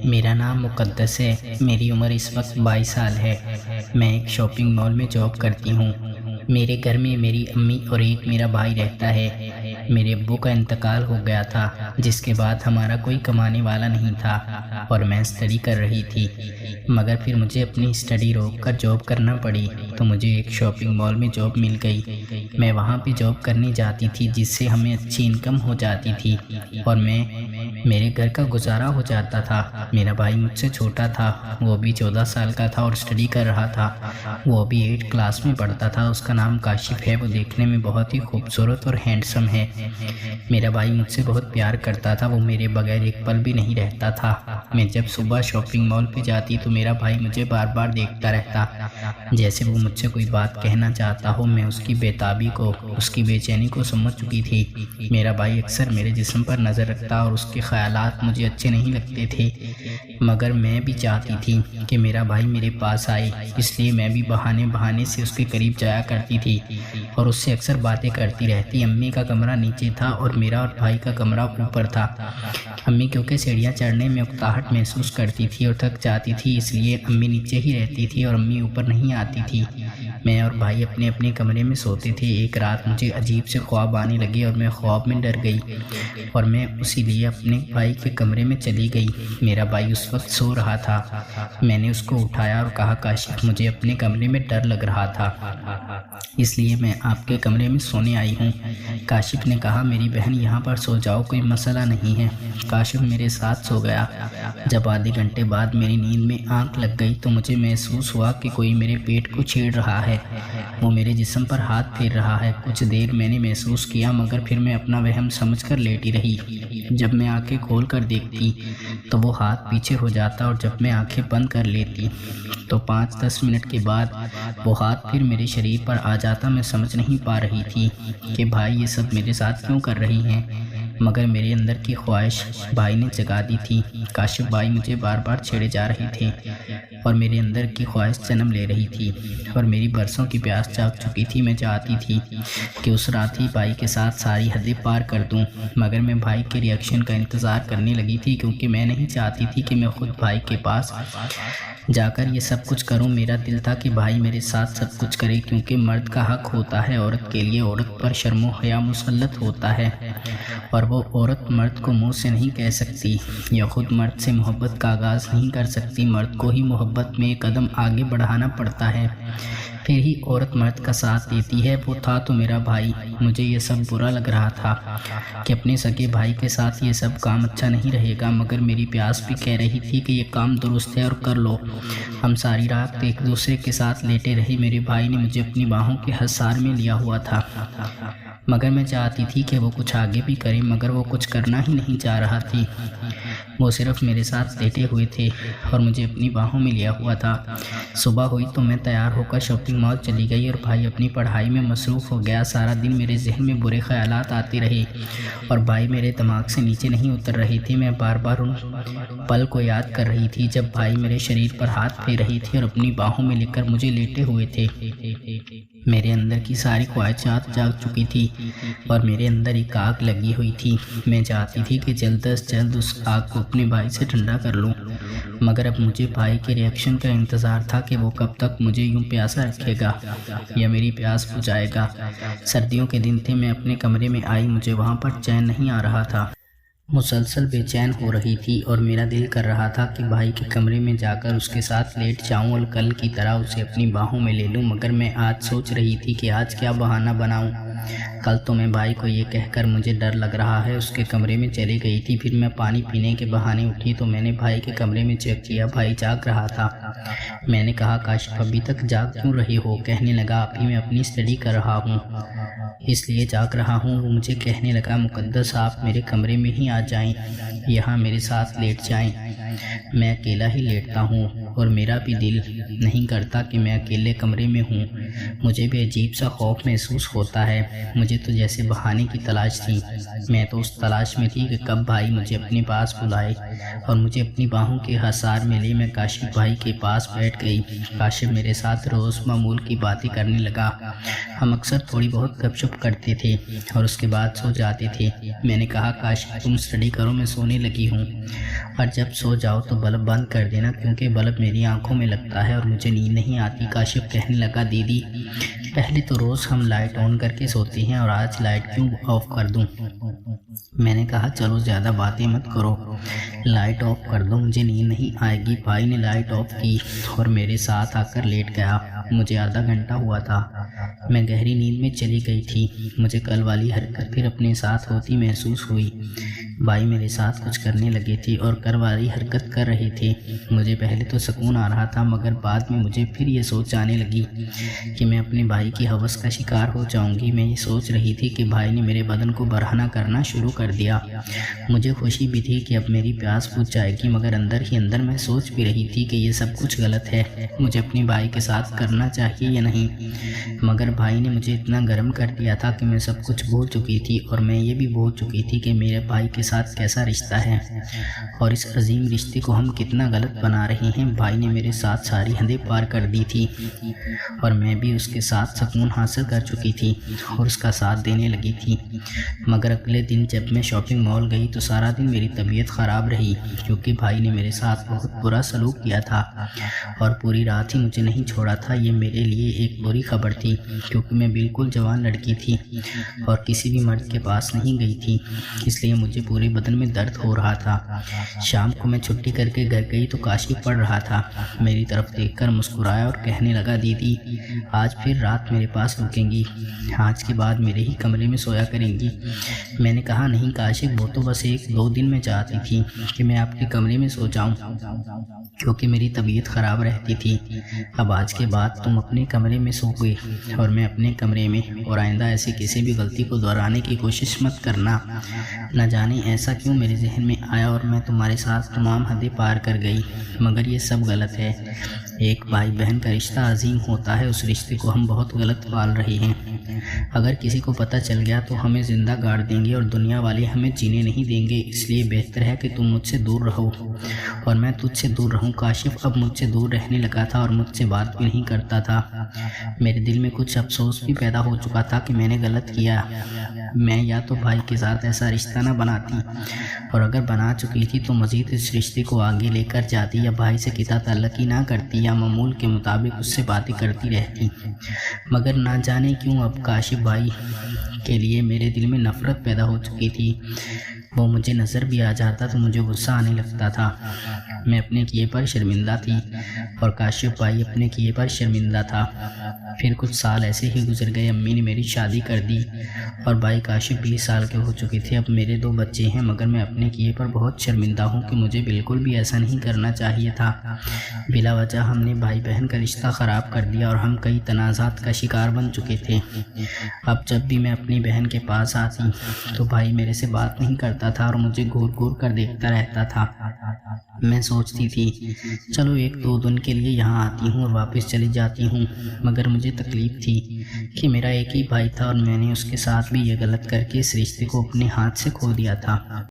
میرا نام مقدس ہے۔ میری عمر اس وقت 22 سال ہے۔ میں ایک شاپنگ مال میں جاب کرتی ہوں۔ میرے گھر میں میری امی اور ایک میرا بھائی رہتا ہے۔ میرے ابو کا انتقال ہو گیا تھا، جس کے بعد ہمارا کوئی کمانے والا نہیں تھا اور میں اسٹڈی کر رہی تھی، مگر پھر مجھے اپنی اسٹڈی روک کر جاب کرنا پڑی تو مجھے ایک شاپنگ مال میں جاب مل گئی۔ میں وہاں پہ جاب کرنے جاتی تھی، جس سے ہمیں اچھی انکم ہو جاتی تھی اور میرے گھر کا گزارا ہو جاتا تھا۔ میرا بھائی مجھ سے چھوٹا تھا، وہ بھی 14 سال کا تھا اور اسٹڈی کر رہا تھا۔ وہ بھی 8 کلاس میں پڑھتا تھا۔ اس کا نام کاشف ہے۔ وہ دیکھنے میں بہت ہی خوبصورت اور ہینڈسم ہے۔ میرا بھائی مجھ سے بہت پیار کرتا تھا، وہ میرے بغیر ایک پل بھی نہیں رہتا تھا۔ میں جب صبح شاپنگ مال پہ جاتی تو میرا بھائی مجھے بار بار دیکھتا رہتا، جیسے وہ مجھ سے کوئی بات کہنا چاہتا ہو۔ میں اس کی بےتابی کو، اس کی بے چینی کو سمجھ چکی تھی۔ میرا بھائی اکثر میرے جسم پر نظر رکھتا اور اس کے خیالات مجھے اچھے نہیں لگتے تھے، مگر میں بھی چاہتی تھی کہ میرا بھائی میرے پاس آئے، اس لیے میں بھی بہانے سے اس کے قریب جایا کرتی تھی اور اس سے اکثر باتیں کرتی رہتی۔ امی کا کمرہ نیچے تھا اور میرا اور بھائی کا کمرہ اوپر تھا۔ امی کیونکہ سیڑھیاں چڑھنے میں اکتاہٹ محسوس کرتی تھی اور تھک جاتی تھی، اس لیے امی نیچے ہی رہتی تھی اور امی اوپر نہیں آتی تھی۔ میں اور بھائی اپنے اپنے کمرے میں سوتے تھے۔ ایک رات مجھے عجیب سے خواب آنے لگے اور میں خواب میں ڈر گئی اور میں اسی لیے اپنے بھائی کے کمرے میں چلی گئی۔ میرا بھائی اس وقت سو رہا تھا۔ میں نے اس کو اٹھایا اور کہا، کاشف، مجھے اپنے کمرے میں ڈر لگ رہا تھا، اس لیے میں آپ کے کمرے میں سونے آئی ہوں۔ کاشف نے کہا، میری بہن یہاں پر سو جاؤ، کوئی مسئلہ نہیں ہے۔ کاشف میرے ساتھ سو گیا۔ جب آدھے گھنٹے بعد میری نیند میں آنکھ لگ گئی تو مجھے محسوس ہوا کہ کوئی میرے پیٹ کو چھیڑ رہا ہے، وہ میرے جسم پر ہاتھ پھیر رہا ہے۔ کچھ دیر میں نے محسوس کیا، مگر پھر میں اپنا وہم سمجھ کر لیٹی رہی۔ جب میں آنکھیں کھول کر دیکھتی تو وہ ہاتھ پیچھے ہو جاتا اور جب میں آنکھیں بند کر لیتی تو 5-10 منٹ کے بعد وہ ہاتھ پھر میرے شریر پر آ جاتا۔ میں سمجھ نہیں پا رہی تھی کہ بھائی یہ سب میرے ساتھ کیوں کر رہی ہیں، مگر میرے اندر کی خواہش بھائی نے جگا دی تھی۔ کاشف بھائی مجھے بار بار چھیڑے جا رہے تھے اور میرے اندر کی خواہش جنم لے رہی تھی اور میری برسوں کی پیاس جاگ چکی تھی۔ میں چاہتی تھی کہ اس رات ہی بھائی کے ساتھ ساری حدیں پار کر دوں، مگر میں بھائی کے ری ایکشن کا انتظار کرنے لگی تھی، کیونکہ میں نہیں چاہتی تھی کہ میں خود بھائی کے پاس جا کر یہ سب کچھ کروں۔ میرا دل تھا کہ بھائی میرے ساتھ سب کچھ کرے، کیونکہ مرد کا حق ہوتا ہے عورت کے لیے، عورت پر شرم و حیا مسلط ہوتا ہے اور وہ عورت مرد کو منہ سے نہیں کہہ سکتی یا خود مرد سے محبت کا آغاز نہیں کر سکتی۔ مرد کو ہی محبت میں ایک قدم آگے بڑھانا پڑتا ہے، پھر ہی عورت مرد کا ساتھ دیتی ہے۔ وہ تھا تو میرا بھائی۔ مجھے یہ سب برا لگ رہا تھا کہ اپنے سگے بھائی کے ساتھ یہ سب کام اچھا نہیں رہے گا، مگر میری پیاس بھی کہہ رہی تھی کہ یہ کام درست ہے اور کر لو۔ ہم ساری رات ایک دوسرے کے ساتھ لیٹے رہے۔ میرے بھائی نے مجھے اپنی باہوں کے حصار میں لیا ہوا تھا، مگر میں چاہتی تھی کہ وہ کچھ آگے بھی کرے، مگر وہ کچھ کرنا ہی نہیں چاہ رہا تھی۔ وہ صرف میرے ساتھ لیٹے ہوئے تھے اور مجھے اپنی باہوں میں لیا ہوا تھا۔ صبح ہوئی تو میں تیار ہو کر شاپنگ مال چلی گئی اور بھائی اپنی پڑھائی میں مصروف ہو گیا۔ سارا دن میرے ذہن میں برے خیالات آتے رہے اور بھائی میرے دماغ سے نیچے نہیں اتر رہے تھے۔ میں بار بار ان پل کو یاد کر رہی تھی جب بھائی میرے شریر پر ہاتھ پھیر رہے تھے اور اپنی باہوں میں لے کر مجھے لیٹے ہوئے تھے۔ میرے اندر کی ساری خواہشات جاگ چکی تھی اور میرے اندر ایک آگ لگی ہوئی تھی۔ میں چاہتی تھی کہ جلد از جلد اس آگ کو اپنے بھائی سے ٹھنڈا کر لوں، مگر اب مجھے بھائی کے ری ایکشن کا انتظار تھا کہ وہ کب تک مجھے یوں پیاسا رکھے گا یا میری پیاس بجھائے گا۔ سردیوں کے دن تھے۔ میں اپنے کمرے میں آئی، مجھے وہاں پر چین نہیں آ رہا تھا، مسلسل بے چین ہو رہی تھی اور میرا دل کر رہا تھا کہ بھائی کے کمرے میں جا کر اس کے ساتھ لیٹ جاؤں اور کل کی طرح اسے اپنی باہوں میں لے لوں، مگر میں آج سوچ رہی تھی کہ آج کیا بہانہ بناؤں۔ کل تو میں بھائی کو یہ کہہ کر مجھے ڈر لگ رہا ہے اس کے کمرے میں چلی گئی تھی، پھر میں پانی پینے کے بہانے اٹھی تو میں نے بھائی کے کمرے میں چیک کیا، بھائی جاگ رہا تھا۔ میں نے کہا، کاشف ابھی تک جاگ کیوں رہے ہو؟ کہنے لگا، ابھی میں اپنی اسٹڈی کر رہا ہوں اس لیے جاگ رہا ہوں۔ وہ مجھے کہنے لگا، مقدس آپ میرے کمرے میں ہی آ جائیں، یہاں میرے ساتھ لیٹ جائیں، میں اکیلا ہی لیٹتا ہوں اور میرا بھی دل نہیں کرتا کہ میں اکیلے کمرے میں ہوں۔ مجھے بھی عجیب سا خوف محسوس ہوتا ہے۔ مجھے تو جیسے بہانے کی تلاش تھی۔ میں تو اس تلاش میں تھی کہ کب بھائی مجھے اپنے پاس بلائے اور مجھے اپنی باہوں کے حصار میں لے۔ میں کاشف بھائی کے پاس بیٹھ گئی۔ کاشف میرے ساتھ روز معمول کی باتیں کرنے لگا۔ ہم اکثر تھوڑی بہت گپ شپ کرتے تھے اور اس کے بعد سو جاتے تھے۔ میں نے کہا، کاشف تم اسٹڈی کرو، میں سونے لگی ہوں۔ اور جب سو جاؤ تو بلب بند کر دینا کیونکہ بلب میری آنکھوں میں لگتا ہے اور مجھے نیند نہیں آتی۔ کاشف کہنے لگا دیدی پہلے تو روز ہم لائٹ آن کر کے سوتے ہیں اور آج لائٹ کیوں آف کر دوں؟ میں نے کہا چلو زیادہ باتیں مت کرو، لائٹ آف کر دو، مجھے نیند نہیں آئے گی۔ بھائی نے لائٹ آف کی اور میرے ساتھ آ کر لیٹ گیا۔ مجھے آدھا گھنٹہ ہوا تھا، میں گہری نیند میں چلی گئی تھی۔ مجھے کل والی حرکت پھر اپنے ساتھ ہوتی محسوس ہوئی۔ بھائی میرے ساتھ کچھ کرنے لگے تھے اور کل والی حرکت کر رہے تھے۔ مجھے پہلے تو سکون آ رہا تھا مگر بعد میں مجھے پھر یہ سوچ آنے لگی کہ میں اپنے بھائی کی ہوس کا شکار ہو جاؤں گی۔ میں یہ سوچ رہی تھی کہ بھائی نے میرے بدن کو برہنہ کرنا شروع کر دیا۔ مجھے خوشی بھی تھی کہ اب میری پیاس بجھ جائے گی مگر اندر ہی اندر میں سوچ بھی رہی تھی کہ یہ سب کچھ غلط ہے، مجھے اپنے بھائی کے ساتھ کرنا چاہیے یا نہیں۔ مگر بھائی نے مجھے اتنا گرم کر دیا تھا کہ میں سب کچھ بھول چکی تھی اور میں یہ بھی بھول چکی تھی کہ میرے بھائی کے ساتھ کیسا رشتہ ہے اور اس عظیم رشتے کو ہم کتنا غلط بنا رہے ہیں۔ بھائی نے میرے ساتھ ساری حدیں پار کر دی تھی اور میں بھی اس کے ساتھ سکون حاصل کر چکی تھی اور اس کا ساتھ دینے لگی تھی۔ مگر اگلے دن جب میں شاپنگ مال گئی تو سارا دن میری طبیعت خراب رہی کیونکہ بھائی نے میرے ساتھ بہت برا سلوک کیا تھا اور پوری رات ہی مجھے نہیں چھوڑا تھا۔ یہ میرے لیے ایک بری خبر تھی کیونکہ میں بالکل جوان لڑکی تھی اور کسی بھی مرد کے پاس نہیں گئی تھی، اس لیے مجھے پورے بدن میں درد ہو رہا تھا۔ شام کو میں چھٹی کر کے گھر گئی تو کاشف پڑھ رہا تھا، میری طرف دیکھ کر مسکرایا اور کہنے لگا دیدی آج پھر رات میرے پاس رکیں گی، آج کے بعد میرے ہی کمرے میں سویا کریں گی۔ میں نے کہا نہیں کاشف، وہ تو بس 1-2 دن میں چاہتی تھی کہ میں آپ کے کمرے میں سو جاؤں کیونکہ میری طبیعت خراب رہتی تھی۔ اب آج کے بعد تم اپنے کمرے میں سو گئے اور میں اپنے کمرے میں، اور آئندہ ایسی کسی بھی غلطی کو دہرانے کی کوشش مت کرنا۔ نہ جانے ایسا کیوں میرے ذہن میں آیا اور میں تمہارے ساتھ تمام حدیں پار کر گئی، مگر یہ سب غلط ہے۔ ایک بھائی بہن کا رشتہ عظیم ہوتا ہے، اس رشتے کو ہم بہت غلط پال رہے ہیں۔ اگر کسی کو پتہ چل گیا تو ہمیں زندہ گاڑ دیں گے اور دنیا والے ہمیں جینے نہیں دیں گے، اس لیے بہتر ہے کہ تم مجھ سے دور رہو اور میں تجھ سے دور رہوں۔ کاشف اب مجھ سے دور رہنے لگا تھا اور مجھ سے بات بھی نہیں کرتا تھا۔ میرے دل میں کچھ افسوس بھی پیدا ہو چکا تھا کہ میں نے غلط کیا، میں یا تو بھائی کے ساتھ ایسا رشتہ نہ بناتی اور اگر بنا چکی تھی تو مزید اس رشتے کو آگے لے کر جاتی یا بھائی سے قطع تعلقی نہ کرتی یا معمول کے مطابق اس سے باتیں کرتی رہتی۔ مگر نہ جانے کیوں اب کاشف بھائی کے لیے میرے دل میں نفرت پیدا ہو چکی تھی۔ وہ مجھے نظر بھی آ جاتا تو مجھے غصہ آنے لگتا تھا۔ میں اپنے کیے پر شرمندہ تھی اور کاشف بھائی اپنے کیے پر شرمندہ تھا۔ پھر کچھ سال ایسے ہی گزر گئے، امی نے میری شادی کر دی اور بھائی کاشف 20 سال کے ہو چکے تھے۔ اب میرے 2 بچے ہیں مگر میں اپنے کیے پر بہت شرمندہ ہوں کہ مجھے بالکل بھی ایسا نہیں کرنا چاہیے تھا۔ بلا وجہ ہم نے بھائی بہن کا رشتہ خراب کر دیا اور ہم کئی تنازعات کا شکار بن چکے تھے۔ اب جب بھی میں اپنی بہن کے پاس آتی تو بھائی میرے سے بات نہیں کرتا تھا اور مجھے گھور گھور کر دیکھتا رہتا تھا۔ میں سوچتی تھی چلو 1-2 دن کے لیے یہاں آتی ہوں اور واپس چلی جاتی ہوں، مگر مجھے تکلیف تھی کہ میرا ایک ہی بھائی تھا اور میں نے اس کے ساتھ بھی یہ غلط کر کے اس رشتے کو اپنے ہاتھ سے کھو دیا تھا۔